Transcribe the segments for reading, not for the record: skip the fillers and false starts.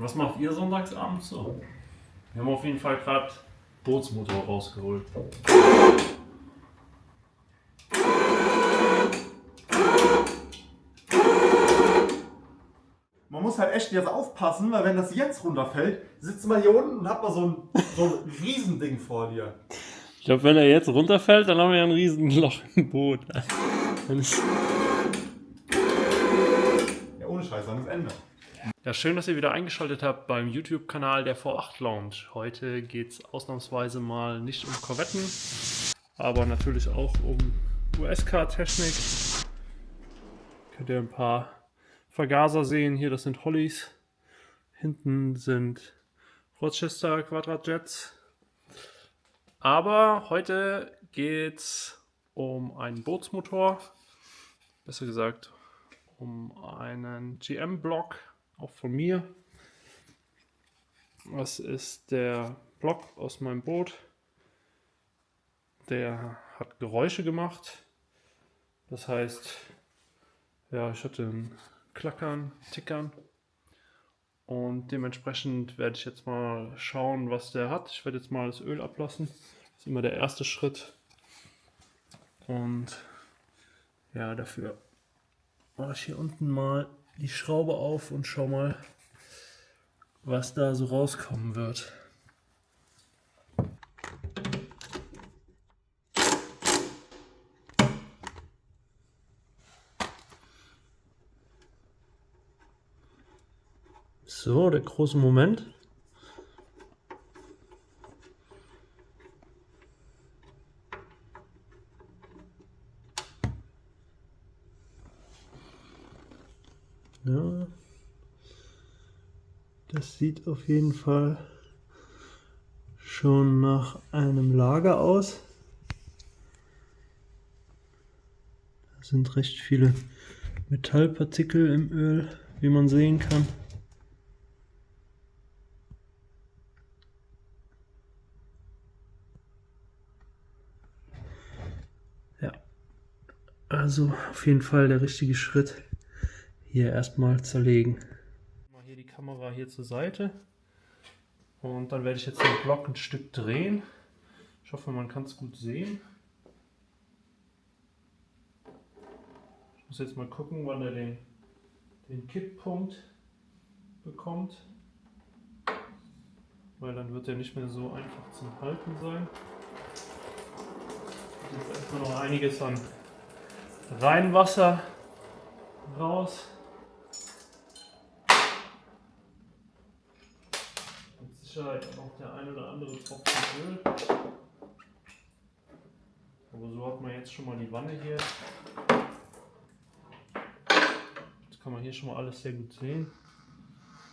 Was macht ihr sonntagsabends so? Wir haben auf jeden Fall gerade Bootsmotor rausgeholt. Man muss halt echt jetzt aufpassen, weil wenn das jetzt runterfällt, sitzt man hier unten und hat mal so ein Riesending vor dir. Ich glaube, wenn er jetzt runterfällt, dann haben wir ja ein riesen Loch im Boot. Ja, ohne Scheiß, dann ist Ende. Ja, schön, dass ihr wieder eingeschaltet habt beim YouTube-Kanal der V8 Lounge. Heute geht es ausnahmsweise mal nicht um Korvetten, aber natürlich auch um USK-Technik. Könnt ihr ein paar Vergaser sehen. Hier, das sind Hollys. Hinten sind Rochester Quadratjets. Aber heute geht es um einen Bootsmotor. Besser gesagt um einen GM-Block. Auch von mir. Das ist der Block aus meinem Boot. Der hat Geräusche gemacht. Das heißt, ja, ich hatte ein Klackern, Tickern. Und dementsprechend werde ich jetzt mal schauen, was der hat. Ich werde jetzt mal das Öl ablassen. Das ist immer der erste Schritt. Und ja, dafür mache ich hier unten mal die Schraube auf und schau mal, was da so rauskommen wird. So, der große Moment. Ja, das sieht auf jeden Fall schon nach einem Lager aus. Da sind recht viele Metallpartikel im Öl, wie man sehen kann. Ja, also auf jeden Fall der richtige Schritt. Hier erstmal zerlegen. Mal hier die Kamera hier zur Seite und dann werde ich jetzt den Block ein Stück drehen. Ich hoffe, man kann es gut sehen. Ich muss jetzt mal gucken, wann er den Kipppunkt bekommt, weil dann wird er nicht mehr so einfach zum Halten sein. Jetzt erstmal noch einiges an Reinwasser raus. Mit Sicherheit auch der ein oder andere Tropfen Öl. Aber so hat man jetzt schon mal die Wanne hier. Das kann man hier schon mal alles sehr gut sehen.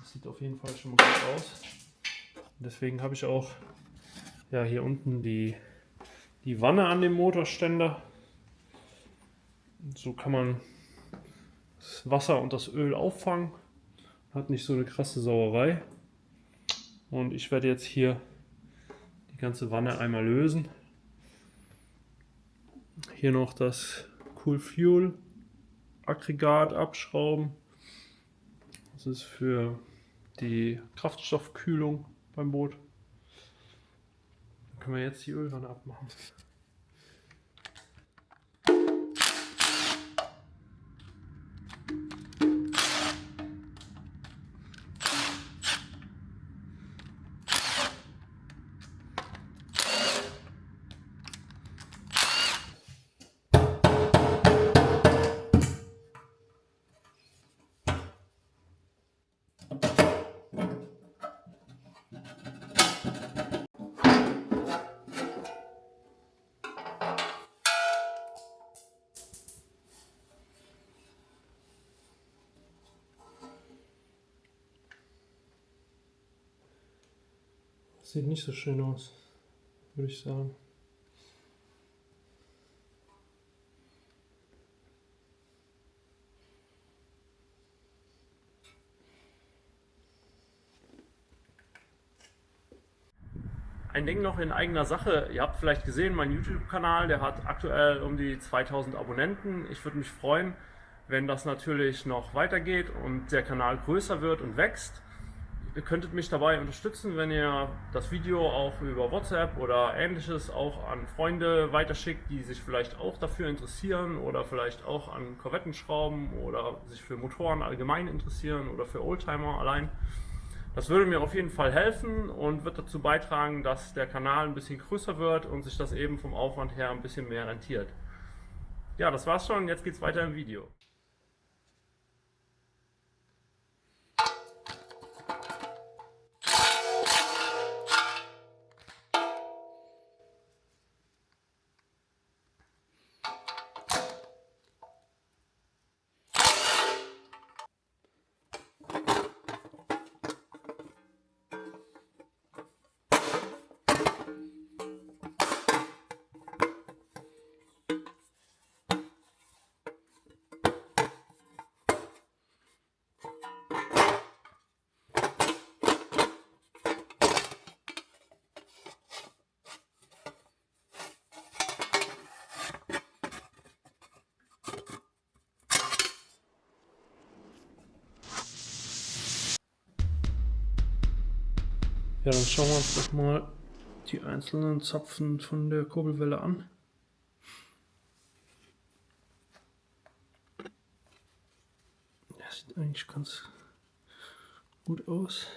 Das sieht auf jeden Fall schon mal gut aus. Und deswegen habe ich auch ja, hier unten die Wanne an dem Motorständer. So kann man das Wasser und das Öl auffangen. Hat nicht so eine krasse Sauerei. Und ich werde jetzt hier die ganze Wanne einmal lösen. Hier noch das Cool Fuel Aggregat abschrauben. Das ist für die Kraftstoffkühlung beim Boot. Dann können wir jetzt die Ölwanne abmachen. Sieht nicht so schön aus, würde ich sagen. Ein Ding noch in eigener Sache. Ihr habt vielleicht gesehen, mein YouTube-Kanal, der hat aktuell um die 2000 Abonnenten. Ich würde mich freuen, wenn das natürlich noch weitergeht und der Kanal größer wird und wächst. ihr könntet mich dabei unterstützen, wenn ihr das Video auch über WhatsApp oder ähnliches auch an Freunde weiterschickt, die sich vielleicht auch dafür interessieren oder vielleicht auch an Korvetten schrauben oder sich für Motoren allgemein interessieren oder für Oldtimer allein. Das würde mir auf jeden Fall helfen und wird dazu beitragen, dass der Kanal ein bisschen größer wird und sich das eben vom Aufwand her ein bisschen mehr rentiert. Ja, das war's schon. Jetzt geht's weiter im Video. Ja, dann schauen wir uns doch mal die einzelnen Zapfen von der Kurbelwelle an. Das sieht eigentlich ganz gut aus.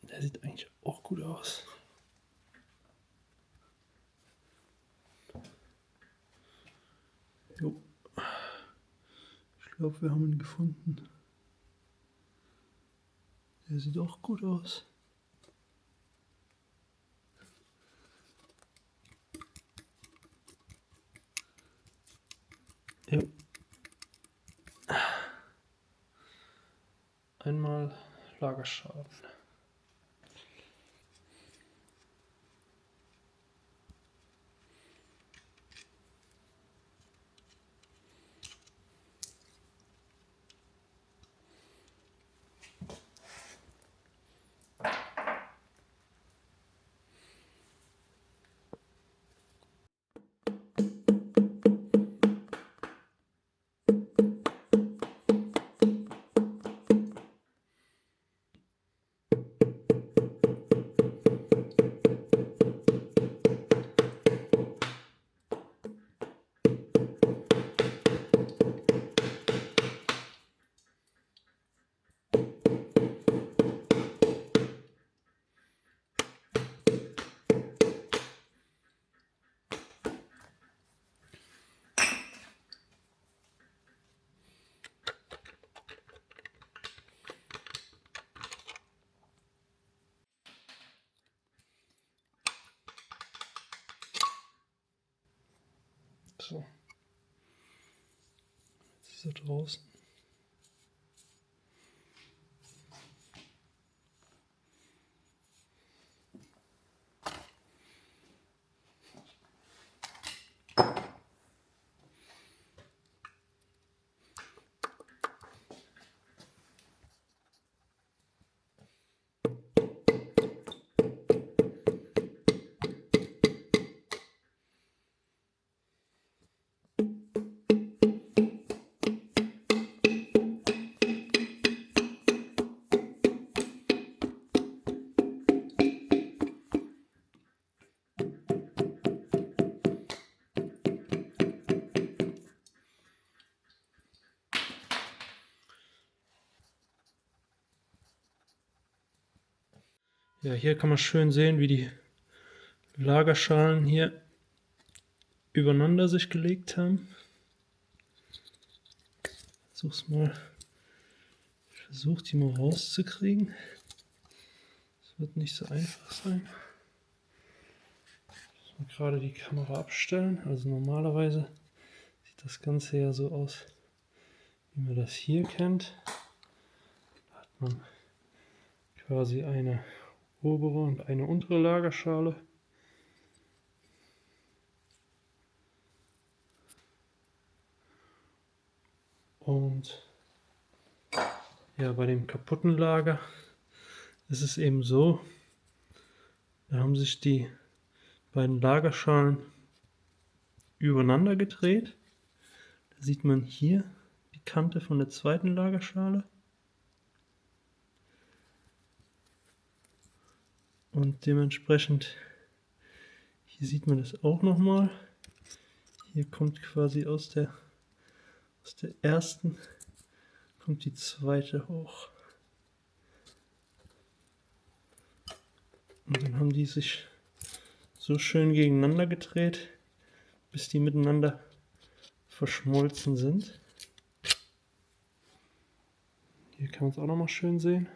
Der sieht eigentlich auch gut aus. Jo. Ich glaube, wir haben ihn gefunden. Der sieht auch gut aus. Ja. Einmal Lagerschaden. So. Jetzt ist er draußen. Ja, hier kann man schön sehen, wie die Lagerschalen hier übereinander sich gelegt haben. Ich versuche die mal rauszukriegen. Das wird nicht so einfach sein. Ich muss mal gerade die Kamera abstellen. Also normalerweise sieht das Ganze ja so aus, wie man das hier kennt. Da hat man quasi eine obere und eine untere Lagerschale. Und ja, bei dem kaputten Lager ist es eben so, da haben sich die beiden Lagerschalen übereinander gedreht. Da sieht man hier die Kante von der zweiten Lagerschale. Und dementsprechend, hier sieht man das auch nochmal. Hier kommt quasi aus der ersten, kommt die zweite hoch. Und dann haben die sich so schön gegeneinander gedreht, bis die miteinander verschmolzen sind. Hier kann man es auch nochmal schön sehen.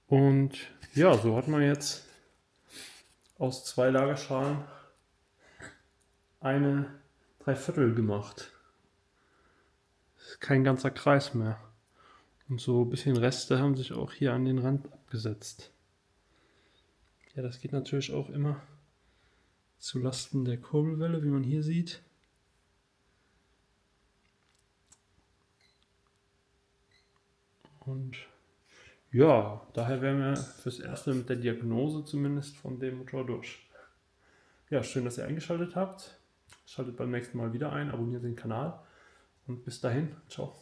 Und ja, so hat man jetzt aus 2 Lagerschalen eine 3/4 gemacht. Ist kein ganzer Kreis mehr. Und so ein bisschen Reste haben sich auch hier an den Rand abgesetzt. Ja, das geht natürlich auch immer zu Lasten der Kurbelwelle, wie man hier sieht. Und ja, daher wären wir fürs Erste mit der Diagnose zumindest von dem Motor durch. Ja, schön, dass ihr eingeschaltet habt. Schaltet beim nächsten Mal wieder ein, abonniert den Kanal und bis dahin, ciao.